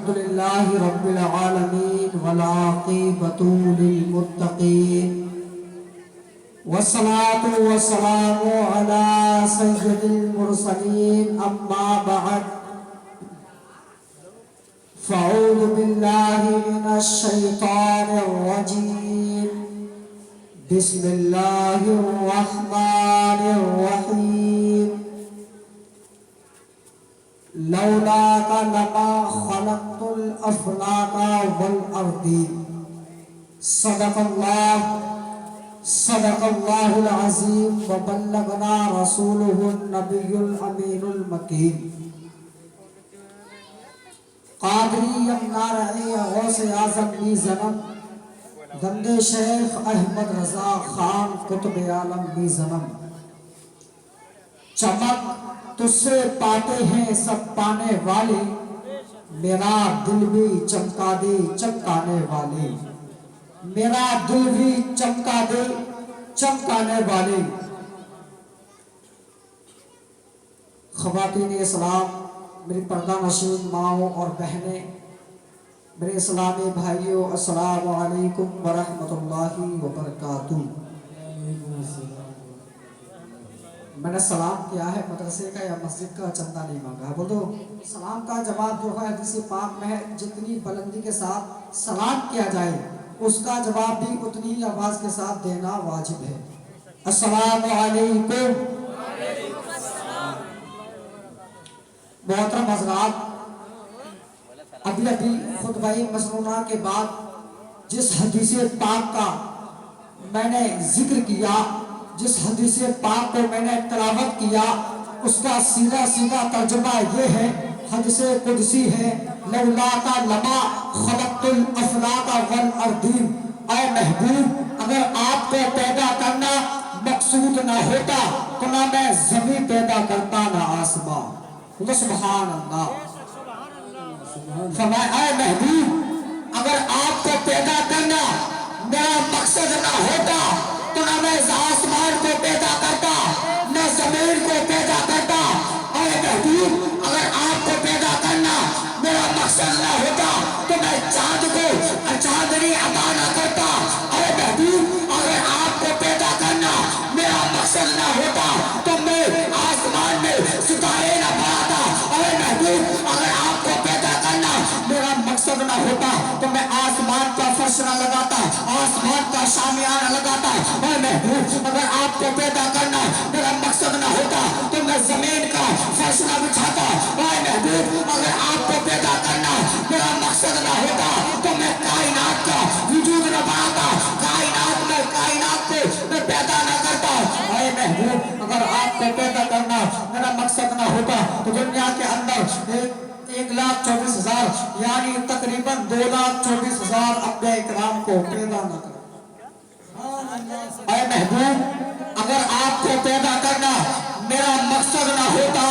لله رب العالمين والعاقبة للمتقين والصلاة والسلام على سيد المرسلين أما بعد فأعوذ بالله من الشيطان الرجيم بسم الله الرحمن الرحيم لولاك لما خلقت الأفلاك والأرضين صدق الله العظيم وبلغنا رسوله النبي الأمين المكين قادری یمنارعی غوث اعظم بی زنم گندے شیخ احمد رضا خان قطب عالم بی زنم چمک تجھ سے پاتے ہیں سب پانے والے میرا دل بھی چمکا دے چمکانے والے میرا دل بھی چمکا دے چمکانے والے خواتین اسلام میری پردہ نشین ماؤں اور بہنیں میرے اسلامی بھائیوں السلام علیکم ورحمۃ اللہ وبرکاتہ میں نے سلام کیا ہے مدرسے کا یا مسجد کا چندہ نہیں مانگا بول دو سلام کا جواب جو ہے حدیث پاک میں ہے جتنی بلندی کے ساتھ سلام کیا جائے اس کا جواب بھی اتنی ہی آواز کے ساتھ دینا واجب ہے السلام علیکم محترم حضرات ابھی خطبہ مسنونہ کے بعد جس حدیث پاک کا میں نے ذکر کیا جس حدیث پاک کو میں نے تلاوت کیا اس کا سیدھا ترجمہ یہ ہے حدیث قدسی ہے لولاک لما خلقت الافلاک والارضین اے محبوب اگر آپ کو پیدا کرنا مقصود نہ ہوتا تو نہ میں زمین پیدا کرتا نہ آسمان سبحان اللہ فرمایا اے محبوب اگر آپ کو پیدا کرنا میرا مقصد نہ ہوتا تو نہ میں آسمان کو پیدا کرتا نہ زمین کو پیدا کرتا اے محبوب اگر آپ کو پیدا کرنا میرا مقصد نہ ہوتا تو میں چاند کو چاندنی عطا نہ کرتا اے محبوب اگر آپ کو پیدا کرنا میرا مقصد نہ ہوتا تو میں آسمان میں ستارے نہ بناتا اے محبوب اگر آپ کو پیدا کرنا میرا مقصد نہ ہوتا تو میں آسمان کا فرش نہ لگاتا آسمان کا شامیانہ لگاتا اے محبوب اگر آپ کو پیدا کرنا میرا مقصد نہ ہوتا تو میں زمین کا فرش نہ بچھاتا اے محبوب اگر آپ کو پیدا کرنا میرا مقصد نہ ہوتا تو میں کائنات کا وجود نہ بناتا کائنات کو میں پیدا نہ کرتا اے محبوب اگر آپ کو پیدا کرنا میرا مقصد نہ ہوتا تو دنیا کے اندر 1,24,000 یعنی تقریباً 2,24,000 انبیاء اکرام کو پیدا نہ کرتا اے محبوب اگر آپ کو پیدا کرنا میرا مقصد نہ ہوتا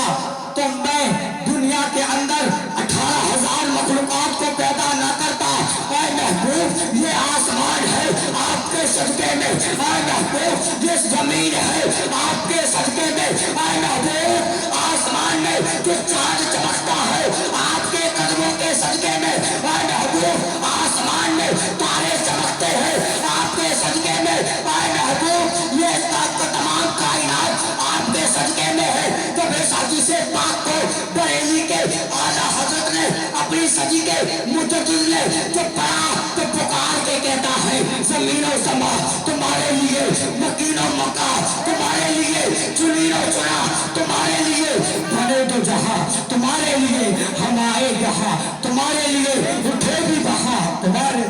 تو میں دنیا کے اندر 18,000 مخلوقات کو پیدا نہ کرتا اے محبوب یہ آسمان ہے آپ کے صدقے میں اے محبوب یہ زمین ہے آپ کے صدقے میں اے محبوب آسمان میں جو چاند چمکتا ہے آپ کے قدموں کے صدقے میں اے محبوب آسمان میں تارے چمکتے ہیں آپ کے صدقے میں اے محبوب یہ تمام کائنات آپ کے صدقے میں ہے جب اس حدیث پاک کو بریلی کے اعلیٰ حضرت نے اپنی صدی کے مجدد نے جب پڑھا تو پکار کے کہتا ہے زمین و سما تمہارے لیے مکین و مکہ تمہارے لیے چنین و چنا تمہارے لیے بنے تو جہاں تمہارے لیے ہم آئے یہاں تمہارے لیے اٹھے بھی بہا تمہارے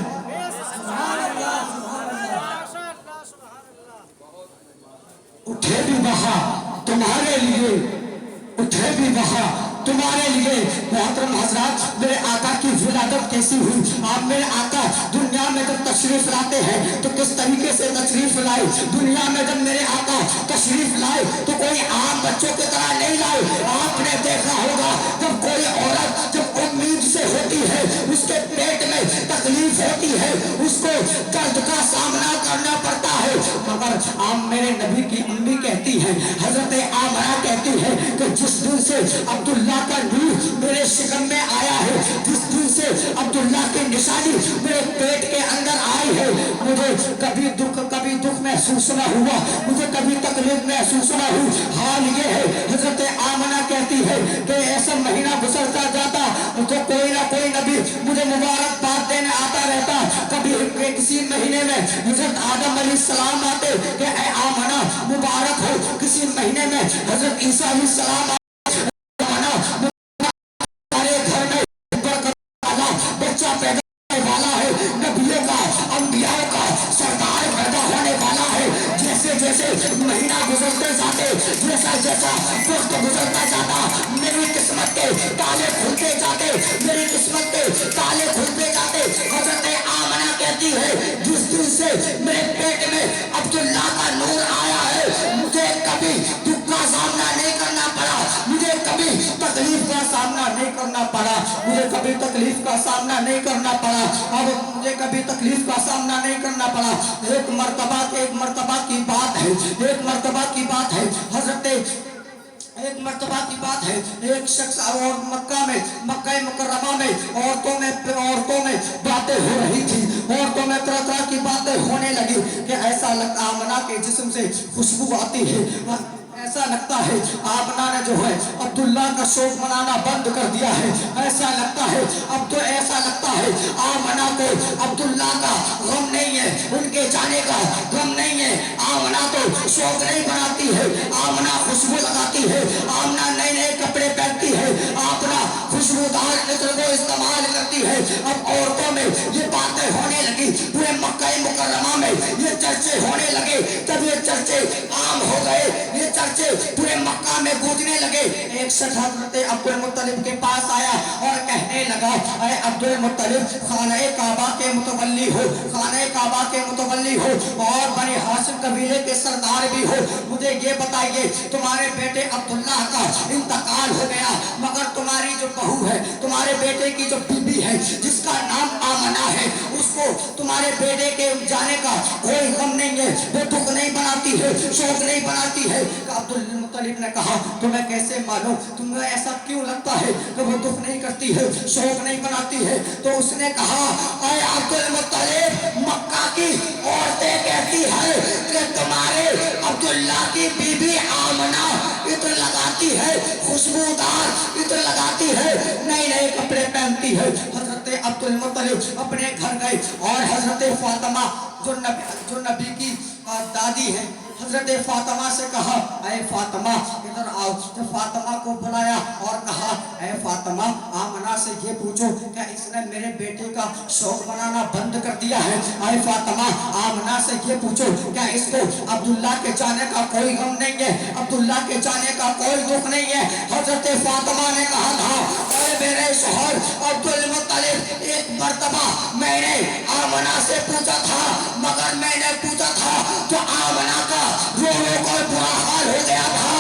اٹھے بھی بہا تمہارے لیے اٹھے بھی بہا تمہارے لیے محترم حضرات میرے آقا کی ولادت کیسی ہوئی آپ میرے آقا دنیا میں جب تشریف لاتے ہیں تو کس طریقے سے تشریف لائے دنیا میں جب میرے آقا تشریف لائے تو کوئی عام بچوں کی طرح نہیں لائے آپ نے دیکھا ہوگا جب کوئی عورت جب امید سے ہوتی ہے اس کے پیٹ میں تکلیف ہوتی ہے اس کو درد کا سامنا کرنا پڑتا ہے مگر آپ میرے نبی کی امی کہتی ہیں حضرت آمنہ کہتی ہے کہ جس دن سے عبداللہ کا نور میرے شکم میں آیا ہے جس دن سے निशानी मेरे पेट के अंदर आई है। मुझे कभी दुख महसूस न हुआ, मुझे कभी तकलीफ महसूस न हुई। हाल ये है, हजरत आमना कहती है कि ऐसा महीना गुजरता जाता तो कोई ना कोई नबी मुझे मुबारकबाद देने आता रहता। कभी किसी महीने में हजरत आदम अलैहिस्सलाम आते कि ऐ आमना मुबारक हो, किसी महीने में हजरत ईसा अलैहिस्सलाम बच्चा पैदा होने वाला है, नबियों का अंबियाओं का सरदार पैदा होने वाला है। जैसे जैसे महीना गुजरते जाते, जैसा जैसा वक्त गुजरता जाता, मेरी किस्मत के ताले खुलते जाते, मेरी किस्मत के ताले खुलते जाते। हजरत आमना कहती है जिस दिन से मेरे पेट में अब्दुल्ला का नूर आया है, मुझे कभी दुख का सामना नहीं करना पड़ा, मुझे कभी तकलीफ का सामना नहीं करना पड़ा, मुझे कभी तकलीफ का सामना नहीं करना पड़ा। अब मुझे कभी तकलीफ का सामना नहीं करना पड़ा। एक मर्तबा की बात है, एक मर्तबा की बात है, एक मर्तबा की बात है, एक शख्स और मक्का मुकर्रमा में औरतों में बातें हो रही थी, औरतों में तरह तरह की बातें होने लगी कि ऐसा लगता आमना के जिस्म से खुशबू आती है, ऐसा लगता है आमना ने जो है अब्दुल्ला का शौक मनाना बंद कर दिया है। ऐसा लगता है, अब तो ऐसा लगता है आमना को अब्दुल्ला का गम नहीं है, उनके जाने का गम नहीं है। आमना तो शौक नहीं बनाती है, आमना खुशबू लगाती है, आमना नए नए कपड़े पहनती है, आमना खुशबूदार इत्र को इस्तेमाल करती है। अब औरतों में ये बातें होने लगी, पूरे मक्का मुकर्रमा में ये चर्चे होने लगे। तब ये चर्चे आम हो गए, ये चर्चे पूरे मक्का में गूंजने लगे। एक शख्स हज़रत अब्दुल मुत्तलिब के पास आया और कहने लगा, अरे अब्दुल मुत्तलिब खाने काबा के मुतवल्ली हो, खाने काबा के मुतवल्ली हो और बनी हाशिम कबीले के सरदार भी हो, मुझे ये बताइए तुम्हारे बेटे अब्दुल्ला का इंतकाल हो गया, मगर तुम्हारी जो बहू है, तुम्हारे बेटे की जो बीबी है जिसका नाम आमना है, उसको तुम्हारे बेटे के जाने का कोई गम नहीं है, वो दुख नहीं बनाती है, शौक नहीं बनाती है। अब्दुल मुत्तलिब ने कहा तुम्हें कैसे मालूम, तुम्हें ऐसा क्यों लगता है कि वो दुख नहीं करती है, शौक नहीं बनाती है? तो उसने कहा अरे अब्दुल मुत्तलिब, मक्का की औरतें कहती है कि तुम्हारे अब्दुल्ला की बीबी आमना इत्र लगाती है, खुशबूदार इत्र लगाती है, नए नए कपड़े पहनती है। हजरत अब्दुल मुत्तलिब अपने घर गए और हजरत फातिमा जो नबी की दादी है, हजरत फातिमा से कहा ऐ फातिमा इधर आओ। जब फातिमा को बुलाया और कहा ऐ फातिमा, आमना से ये पूछो क्या इसने मेरे बेटे का शौक मनाना बंद कर दिया है? ऐ फातिमा, आमना से ये पूछो क्या इसको अब्दुल्ला के जाने का कोई गम नहीं है, अब्दुल्ला के जाने का कोई दुख नहीं है? हजरत फातिमा ने कहा था अरे मेरे शौहर अब्दुल मुत्तलिब, एक मर्तबा मैंने आमना से पूछा था, मगर मैंने पूछा था तो आमना का रो को बुरा हाल हो गया था।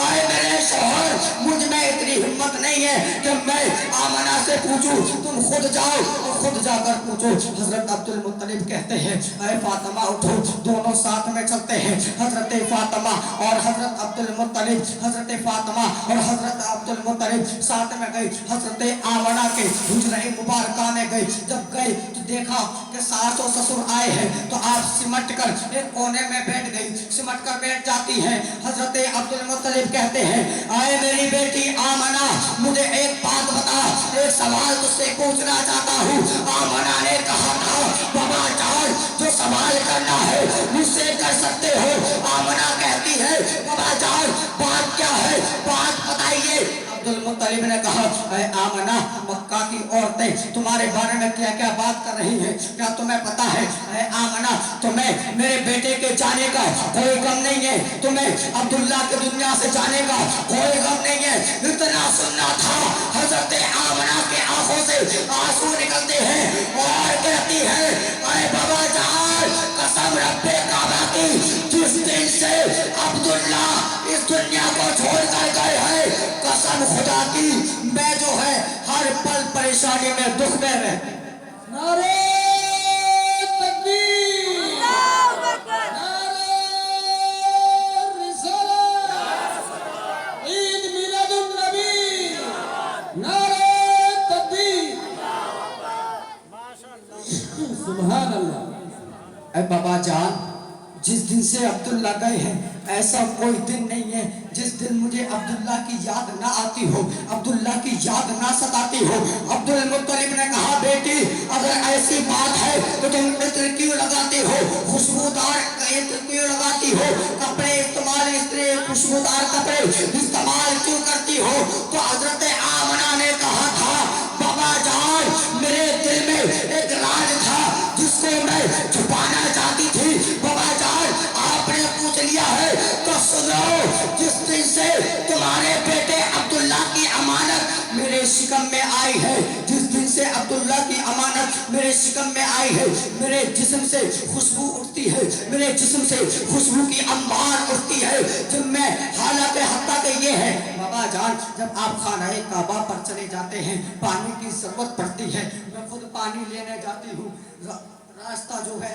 अरे मेरे शौहर, मुझ में इतनी हिम्मत नहीं है कि मैं आमना से पूछूं, तुम खुद जाओ और खुद जाकर पूछो। हजरत अब्दुल मुत्तलिब कहते हैं अरे फातिमा उठो, दोनों साथ में चलते हैं। हजरत फातिमा और हजरत अब्दुल मुत्तलिब, हजरत फातिमा और हजरत अब्दुल मुत्तलिब साथ में गए, हजरत आमना के हुजरे मुबारका में गए। जब गए तो देखा कि सास और ससुर आए हैं, तो आप सिमट कर एक कोने में बैठ गई, सिमट कर बैठ जाती हैं। हजरत अब्दुल मुत्तलिब कहते हैं आए मेरी बेटी आमना, मुझे एक बात बता, एक सवाल तुझसे पूछना चाहता हूँ। आमना ने कहा था बाबा जान, जो सवाल करना है मुझसे कर सकते हो। आमना कहती है बाबा जान बात क्या है, बात बताइए। अब्दुल मुत्तलिब ने कहा ऐ आमना, मक्का की औरतें तुम्हारे बारे में क्या क्या बात कर रही हैं, क्या तुम्हें पता है? ऐ आमना, तुम्हें मेरे बेटे के जाने का कोई गम नहीं है, तुम्हें अब्दुल्ला के दुनिया से जाने का कोई गम नहीं है। इतना सुनना था, हजरत आमना के आंखों से आंसू निकलते हैं और कहती है अरे बाबा जान, कसम रब्बे काबा की, जिस दिन से अब्दुल्ला इस दुनिया को छोड़ कर गए हैं, कसम खुदा की, मैं जो है हर पल परेशानी में, दुख में रह। नारे तकबीर, नारे रिसालत, ईद मिलादुन नबी, नारे तकबीर। सुभान अल्लाह। ऐ बाबा जान, जिस दिन से अब्दुल्ला गए हैं ऐसा कोई दिन नहीं है जिस दिन मुझे अब्दुल्ला की याद ना आती हो, अब्दुल्ला की याद ना सताती हो। अब्दुल मुत्तलिब ने कहा, बेटी अगर ऐसी बात है तो तुम इत्र क्यों लगाती हो, खुशबूदार इत्र क्यों लगाती हो, कपड़े इस्तेमाल खुशबूदार कपड़े इस्तेमाल क्यों करती हो। तो हजरत आमना ने कहा था, बाबा जान मेरे दिल में एक राज था जिसको मैं छुपाना चाहती थी। बाबा जान आपने पूछ लिया है तो सुनो, जिस दिन से तुम्हारे बेटे अब्दुल्ला की अमानत मेरे शिकम में आई है, जिस दिन से अब्दुल्ला की अमानत मेरे शिकम में आई है, मेरे जिस्म से खुशबू उठती है, मेरे जिस्म से खुशबू की अंबार उठती है। जब मैं हालात हत्ता के ये है बाबा जान, जब आप खानाए काबा पर चले जाते हैं पानी की जरूरत पड़ती है, मैं खुद पानी लेने जाती हूँ। रास्ता जो है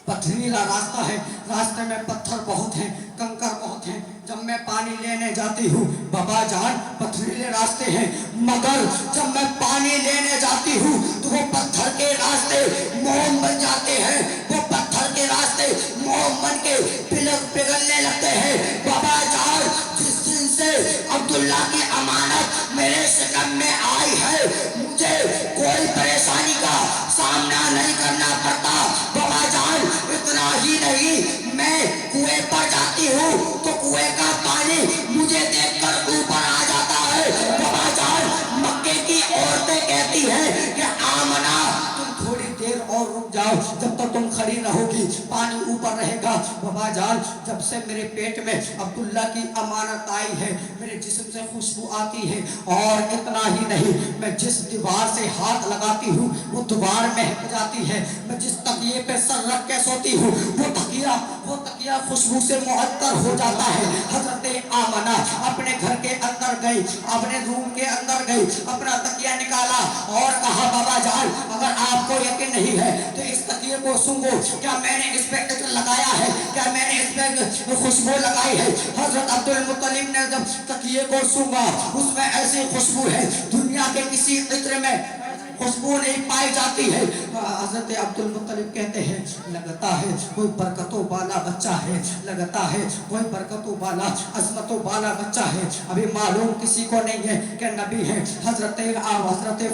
पथरीला रास्ता है, रास्ते में पत्थर बहुत हैं, कंकर बहुत हैं। जब मैं पानी लेने जाती हूँ बाबा जान पथरीले रास्ते हैं, मगर जब मैं पानी लेने जाती हूँ तो वो पत्थर के रास्ते मोम बन जाते हैं, वो पत्थर के रास्ते मोम बन के पिघलने लगते हैं। बाबा जान जिस दिन से अब्दुल्ला की अमानत मेरे शिकम में आई है, मुझे कोई परेशानी का सामना नहीं करना पड़ता। बाबा जान इतना ही नहीं, मैं कुएं पर जाती हूँ तो कुएं का पानी मुझे देखकर ऊपर आ जाता है। बाबा जान मक्के की औरतें कहती हैं कि आमना तुम थोड़ी देर और रुक जाओ, जब तक तुम खड़ी रहोगी पानी ऊपर रहेगा। बाबा जान जब से मेरे पेट में अब्दुल्ला की अमानत आई है मेरे जिस्म से खुशबू आती है, और इतना ही नहीं, मैं जिस दीवार से हाथ लगाती हूँ वो दीवार महक जाती है। मैं जिस तकिए पे सर रख के सोती हूँ वो तकिया खुशबू से मुअत्तर हो जाता है। हजरत आमना अपने घर के अंदर गई, अपने रूम के अंदर गई, अपना तकिया निकाला और कहा, बाबा जान अगर आपको यकीन नहीं है तो इस तकिए को सूंघो, क्या मैंने इस पे इत्र लगाया है, क्या मैंने इस पे खुशबू लगाई है। हजरत अब्दुल मुत्तलिब ने जब तकिए को सूंघा उसमें ऐसी खुशबू है दुनिया के किसी इत्र में खुशबू नहीं पाई जाती है। हजरत अब्दुल मुत्तलिब कहते हैं, लगता है कोई बरकतों वाला बच्चा है, लगता है कोई बरकतों वाला अजमतों वाला बच्चा है। अभी मालूम किसी को नहीं है कि नबी है। हजरत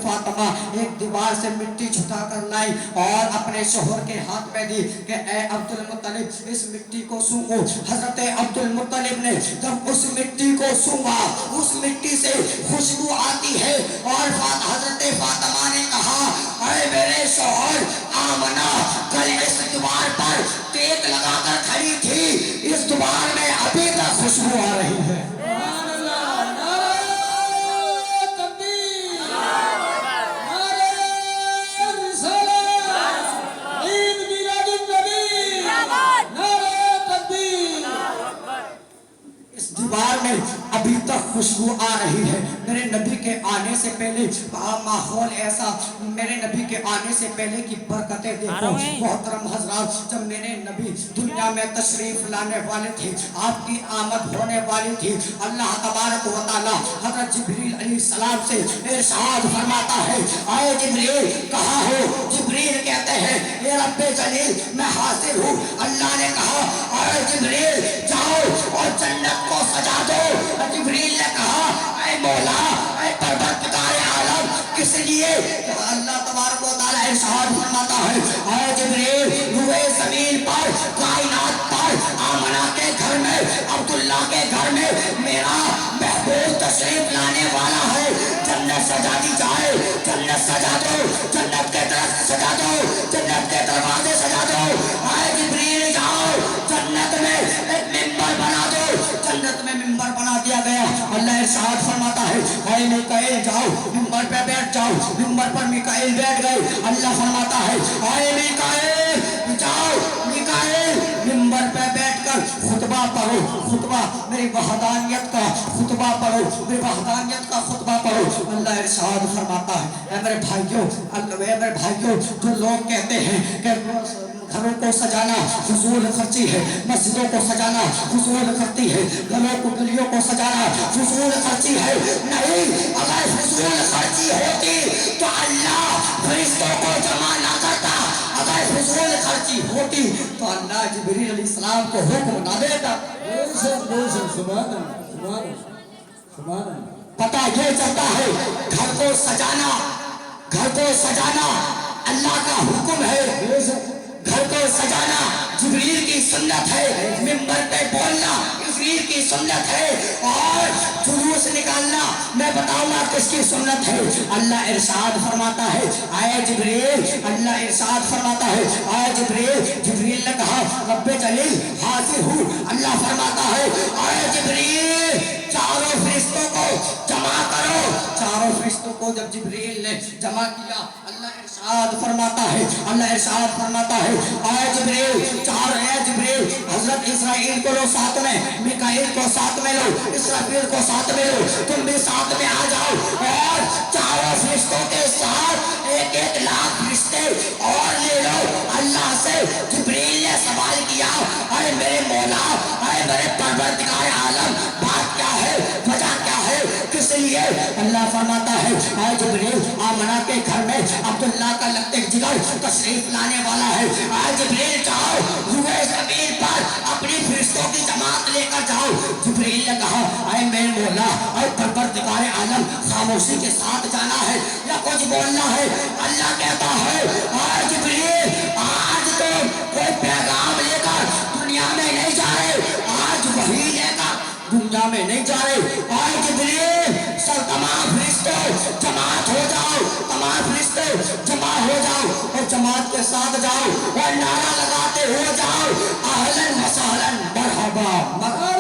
फातिमा एक दीवार से मिट्टी छुटा कर लाई और अपने शोहर के हाथ में दी कि ए अब्दुल मुत्तलिब इस मिट्टी को सूंघो। हजरत अब्दुल मुत्तलिब ने जब उस मिट्टी को सूंघा उस मिट्टी से खुशबू आती है और हजरत फातिमा ने कहा, अरे मेरे शौहर आमना कल इस द्वार पर टेक लगाकर खड़ी थी, इस द्वार में अभी तक खुशबू आ रही है। दीवार में अभी तक खुशबू आ रही है। मेरे नबी के आने से पहले माहौल ऐसा, मेरे नबी के आने से पहले की बरकतें देखो मोहतरम हजरात। जब मेरे नबी दुनिया में तशरीफ लाने वाले थे, आपकी आमद होने वाली थी, अल्लाह तबारक व तआला हजरत जिब्रील अलैहिस्सलाम से इरशाद फरमाता है, आए जिब्रील कहाँ हो। जिब्रील कहते हैं, ये रब्बे जलील मैं हाजिर हूँ। अल्लाह ने कहा, आए जिब्रील जाओ और जन्नत को सजा दो। जिब्रील ने कहा, ऐ मौला ऐ परवरदिगार आलम किस लिए। अल्लाह तबारक व तआला इरशाद फरमाता है, ऐ जिब्रील रुए जमीन पर कायनात पर आमना के घर में अब्दुल्ला के घर में मेरा महबूब तशरीफ लाने वाला है। जन्नत सजा दी जाए, जन्नत सजा दो, जन्नत के तरफ सजा दो, जन्नत के दरवाजे सजा दो। ऐ जिब्रील जाओ जन्नत में एक मिंबर बना दो। जन्नत में मिंबर बना दिया गया। अल्लाह इरशाद फरमाता है, ऐ मिकाईल जाओ मिंबर पे बैठ जाओ। मिंबर पर मिकाईल बैठ गए। अल्लाह फरमाता है, ऐ मिकाईल जाओ, मिकाईल मिंबर पे बैठकर खुतबा पढ़ो। खुतबा मेरी वहदानियत का खुतबा पढ़ो, मेरी वहदानियत का खुतबा पढ़ो। अल्लाह इरशाद फरमाता है, ऐ मेरे भाइयों, मेरे भाइयों, जो लोग कहते हैं कि घरों को सजाना फजूल खर्ची है, मस्जिदों को सजाना फजूल खर्ची है, गलियों को सजाना फजूल खर्ची है, नहीं, अगर फजूल खर्ची होती तो अल्लाह फरिश्तों को जमा ना करता, की होती तो अल्लाह जिब्रील अलैहिस्सलाम को हुक्म ना देता। सुभान अल्लाह, सुभान अल्लाह, सुभान अल्लाह। पता ये चलता है घर को सजाना, घर को सजाना अल्लाह का हुक्म है। घर को सजाना जिब्रील की सुन्नत है, मिंबर पे बोलना जिब्रील की सुन्नत है, और जुलूस निकालना मैं बताऊंगा किसकी सुन्नत है। अल्लाह इरशाद फरमाता है, आए जिब्रील, अल्लाह इरशाद फरमाता है, आए जिब्रील, जिब्रील ने कहा रब्बे जलील हाजिर हूँ। अल्लाह फरमाता है, आए जिब्रील चारों फरिश्तों को जमा करो। चारों फरिश्तों को जब जिब्रील ने जमा किया, अल्लाह इरशाद फरमाता है, अल्लाह इरशाद फरमाता है, आए जिब्रील, चार है जिब्रील, हजरत इसराइल को लो साथ में, मिकाईल को साथ में लो, इसराफील को साथ में लो, तुम भी साथ में आ जाओ, और चारों फरिश्तों के साथ एक एक लाख फरिश्ते और ले लो। अल्लाह से जिब्रील ने सवाल किया, अरे मेरे मौला, अरे मेरे परवरदिगार आलम, बात क्या है, वजह क्या है, किस लिए? अल्लाह फरमाता है, आए जिब्रील, आमना के घर में अब्दुल्ला का लत्ते जिगर तशरीफ लाने वाला है। आए जिब्रील जाओ, रुए ज़मीन पर अपनी फरिश्तों की जमात लेकर जाओ। जिब्रील ने कहा, आए मेरे मौला, आए परवरदिगार आलम, खामोशी के साथ जाना है या कुछ बोलना है? अल्लाह कहता है, आए जिब्रील, आज तो कोई पैगाम लेकर दुनिया में नहीं जा रहे, आज वही लेकर दुनिया में नहीं जा रहे। आए जिब्रील, सब तमाम फरिश्ते जमात हो जाओ, तमाम फरिश्ते जमा हो जाओ, और जमात के साथ जाओ और नारा लगाते हुए जाओ, अहलन व सहलन मरहबा मरहबा।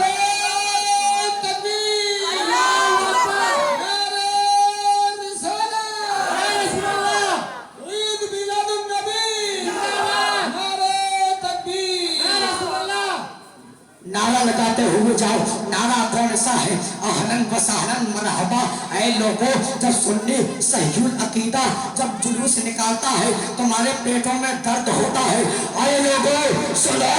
नारा लगाते हुए जाओ। नारा कौन सा है? अहलन व सहलन मरहबा। ऐ लोगों, जब सुन्नी सहीहुल अकीदा जब जुलूस निकालता है तुम्हारे पेटों में दर्द होता है। ऐ लोगों सुनो,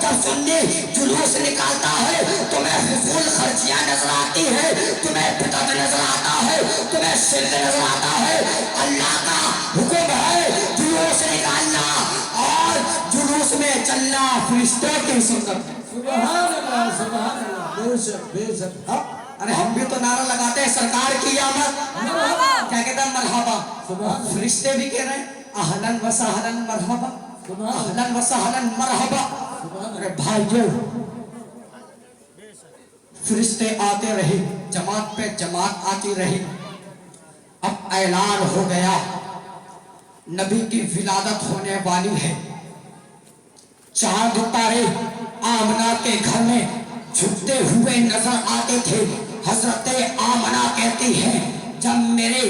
जब सुन्नी जुलूस निकालता है तुम्हें फुजूल खर्चियां नजर आती है, तुम्हें बिदअत नजर आता है, तुम्हें शिर्क नजर आता है। अल्लाह का हुक्म है जुलूस निकालना और जुलूस में चलना फरिश्तों की सुन्नत है। सुभान अल्लाह, सुभान अल्लाह, बेशक बेशक। अरे हम भी तो नारा लगाते हैं सरकार की आमद, क्या कहते हैं? मरहबा। सुभान फरिश्ते भी कह रहे हैं अहलन व सहलन मरहबा, अहलन व सहलन मरहबा। अरे भाइयों, फरिश्ते आते रहे, जमात पे जमात आती रही। अब ऐलान हो गया नबी की विलादत होने वाली है। चांद तारे आमना के घर में झुकते हुए नजर आते थे। हजरत आमना कहती है, जब मेरे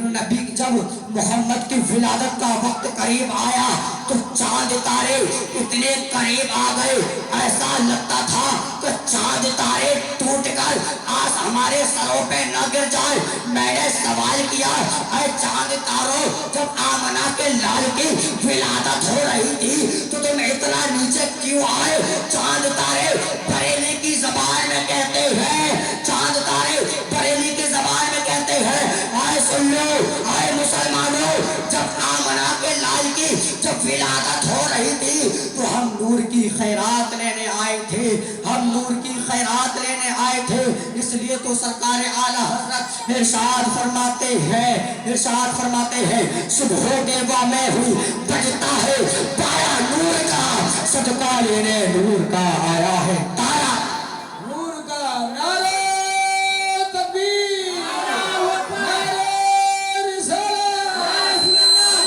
नबी, जब मोहम्मद की विलादत का वक्त करीब आया तो चांद तारे इतने करीब आ गए, ऐसा लगता था कि चांद तारे टूटकर आज हमारे सरों पे न गिर जाए। मैंने सवाल किया, अरे चांद तारों, जब आमना के लाल की विलादत हो रही थी तो तुम इतना नीचे क्यों आए? चांद तारे बरेली की जबान में कहते हैं, चांद तारे बरेली की जबान में कहते हैं, आए सुन लो, आए मुसलमानों, जब आमना के लाल की जब विलादत हो रही थी तो हम नूर की खैरात लेने आए थे, हम नूर की खैरात लेने आए थे। इसलिए तो सरकार आला हजरत इरशाद फरमाते हैं, इरशाद फरमाते हैं, सुबह देवा में हुई बजता है पाया नूर का, सदका लेने नूर का आया है तारा। नूर का नारे तकबीर, नारे रिसालत,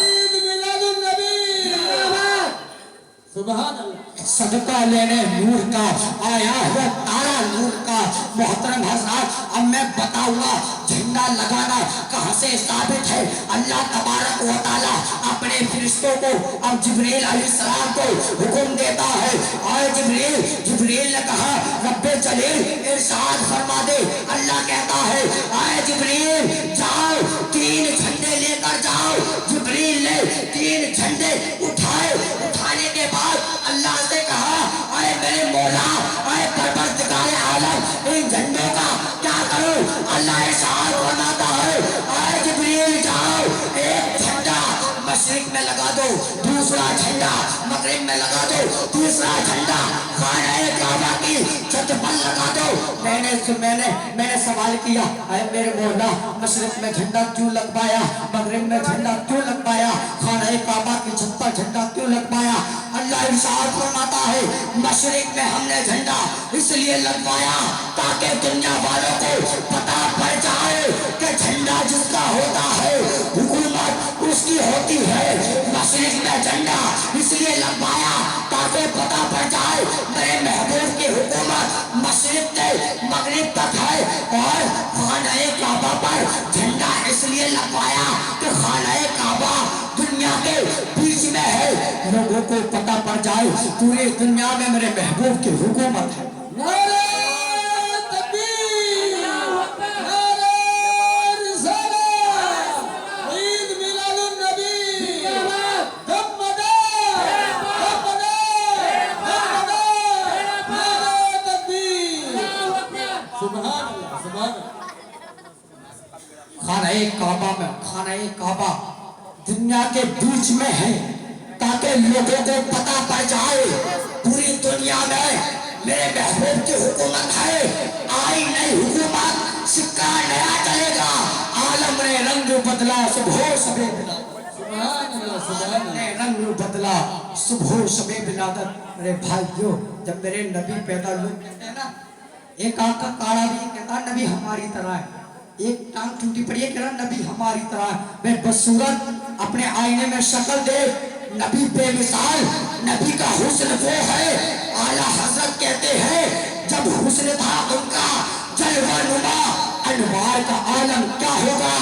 ईद मिलादुन नबी, सुभान अल्लाह। सदका लेने नूर का आया हुआ तारा, नूर का। मोहतरम हजरात, अब मैं बताऊंगा झंडा लगाना कहां से साबित है। अल्लाह तबारक व तआला अपने फरिश्तों को अब जिब्रील अलैहिस्सलाम को हुक्म देता है, और जिब्रील ने कहा रब्बे जलील इरशाद फरमा दे। अल्लाह कहता है, आए जिब्रील जाओ, 3 झंडे लेकर जाओ। जिब्रील ने 3 झंडे उठाए, उठाने के बाद अल्लाह से कहा, अरे मेरे मौला, अरे परवरदिगार आलम, इन झंडों का क्या करूं? अल्लाह इरशाद फरमाता है, अरे जिब्रील जाओ, एक झंडा मशरिक में लगा दो दूसरा झंडा, मगरिब में लगा दो तीसरा झंडा, खाने काबा की छत पर लगा दो। मैंने सवाल किया, अरे मेरे मौला मशरिक में झंडा क्यों लगवाया, मगरिब में झंडा क्यों लगवाया, खाने काबा की छत पर झंडा क्यों लगवाया? अल्लाह इरशाद फरमाता है, मशरिक में हमने झंडा इसलिए लगवाया ताकि दुनिया वालों को पता पड़ जाए कि झंडा जिसका होता है हुकूमत उसकी होती है। मशरिक में झंडा इसलिए लगवाया ताकि पता पड़ जाए मेरे महबूब की हुकूमत मशरिक से मगरिब तक है। और खाने काबा पर झंडा इसलिए लगवाया कि खाने काबा दुनिया के बीच में है, लोगों को पता पड़ जाए पूरी दुनिया में मेरे महबूब की हुकूमत है। नारे तकबीर, नारे रिसालत, ईद मिलादुन नबी, नारे तकबीर, सुभान अल्लाह, सुभान अल्लाह। खाने काबा में, खाने काबा दुनिया के बीच में है ताकि लोगों को पता पड़ जाए पूरी दुनिया में मेरे महबूब की हुकूमत है। आई नई हुकूमत, सिक्का नया चलेगा, आलम ने रंग बदला सुबह सबे बिला, सुभान अल्लाह, सुभान अल्लाह। ने रंग बदला सुबह सबे बिलादत। मेरे भाइयों, जब मेरे नबी पैदा हुए, कहते हैं ना, एक आंख का काड़ा भी कहता नबी हमारी तरह है, एक टांग टूटी पड़ी है कहना नबी हमारी तरह। मैं बदसूरत अपने आईने में शक्ल देख, नबी बेमिसाल, नबी का हुस्न वो है। आला हजरत कहते हैं जब हुस्न था उनका जलवा नुमा, अनवार का आलम क्या होगा,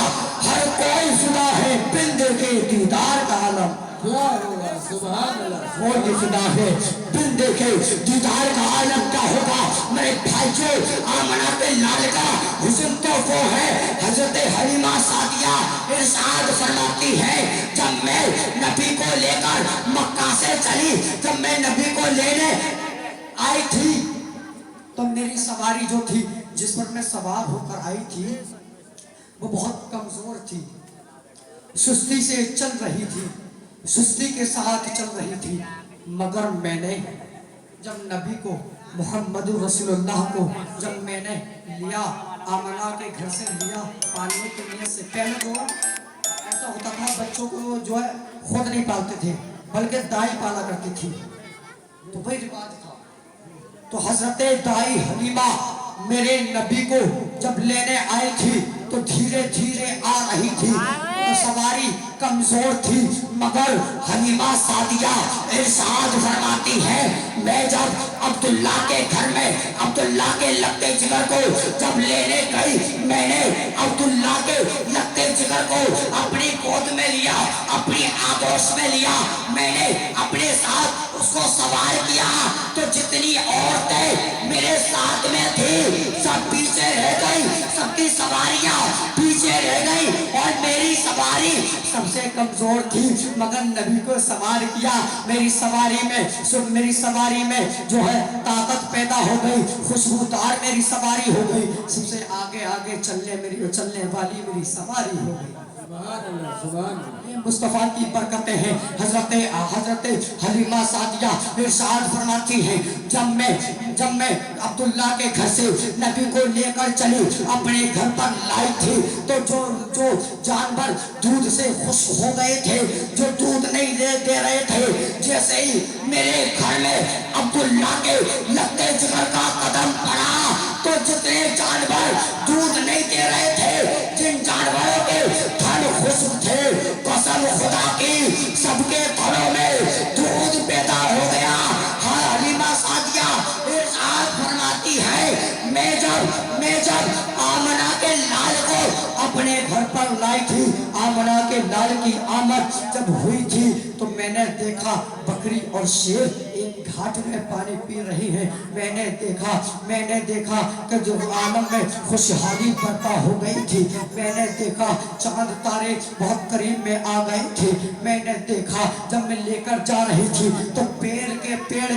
हर कोई फिदा है बिन देखे दीदार का आलम। क्या होगा, सुभान अल्लाह। वो फिदा है बिन देखे दीदार का आलम क्या होगा। मेरे भाइयों, आमना के लाल का हुस्न तो वो है। हजरत हलीमा सादिया इरशाद फरमाती है, जब मैं नबी को लेकर मक्का से चली, जब मैं नबी को लेने आई थी तो मेरी सवारी जो थी, जिस पर मैं सवार होकर आई थी, वो बहुत कमजोर थी, सुस्ती से चल रही थी, सुस्ती के साथ चल रही थी। मगर मैंने जब नबी को मोहम्मद रसूलुल्लाह को जब मैंने लिया, आमना के घर से लिया पालने के लिए से पहले तो ऐसा होता था, बच्चों को जो है खुद नहीं पालते थे बल्कि दाई पाला करती थी, तो वही रिवाज था। तो हजरत दाई हलीमा मेरे नबी को जब लेने आई थी तो धीरे धीरे आ रही थी, तो सवारी कमजोर थी, मगर हलीमा सादिया इरशाद फरमाती है, मैं जब अब्दुल्ला के घर में अब्दुल्ला के लत्ते जिगर को जब लेने गई, मैंने अब्दुल्ला के लत्ते जिगर को अपनी गोद में लिया, अपनी आगोश में लिया, मैंने अपने साथ उसको सवार किया, तो जितनी औरतें मेरे साथ में थी सब पीछे रह गई, सबकी सवारियां पीछे रह गई और मेरी सवारी सबसे कमजोर थी, मगर नबी को सवार किया। मेरी सवारी में जो है ताकत पैदा हो गई, खुशबूदार मेरी सवारी हो गई, सबसे आगे आगे चलने वाली मेरी सवारी हो गई। सुभान अल्लाह, सुभान अल्लाह। ये मुस्तफा की बरकतें हैं। हजरत हलीमा सादिया इरशाद फरमाती है, जब मैं अब्दुल्ला के घर से नबी को लेकर चली, अपने घर पर लाई थी, तो जो जानवर दूध से खुश हो गए थे, जो दूध नहीं दे रहे थे, जैसे ही मेरे घर में अब्दुल्ला के लत्ते जिगर का कदम पड़ा, तो जितने जानवर दूध नहीं दे रहे थे, जिन जानवरों के थन खुश्क थे, कसम खुदा की सबके थनों में दूध पैदा हो गया। हाँ, हलीमा सादिया इरशाद फरमाती है, मैं जब आमना के लाल को अपने घर पर लाई थी, आमना के लाल की आमद जब हुई थी, तो मैंने देखा बकरी और शेर एक घाट में पानी पी रही है। मैंने देखा कि जो आलम में खुशहाली बर्पा हो गई थी। मैंने देखा चांद तारे बहुत करीब में आ गए थे। मैंने देखा जब मैं लेकर जा रही थी तो पेड़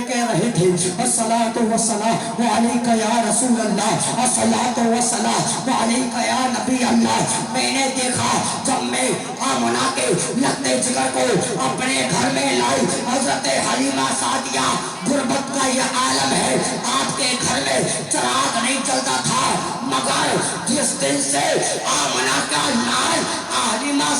कह रहे थे अस्सलातु वस्सलामु अलैका या रसूल अल्लाह, अस्सलातु वस्सलामु अलैका या नबी अल्लाह। मैंने देखा जब मैं आमना के लगते जिगर को अपने घर में लाई, हजरत हलीमा सादिया, गुर्बत का यह आलम है, आपके घर में चिराग नहीं चलता था, मगर जिस दिन से आमना का लाल हलीमा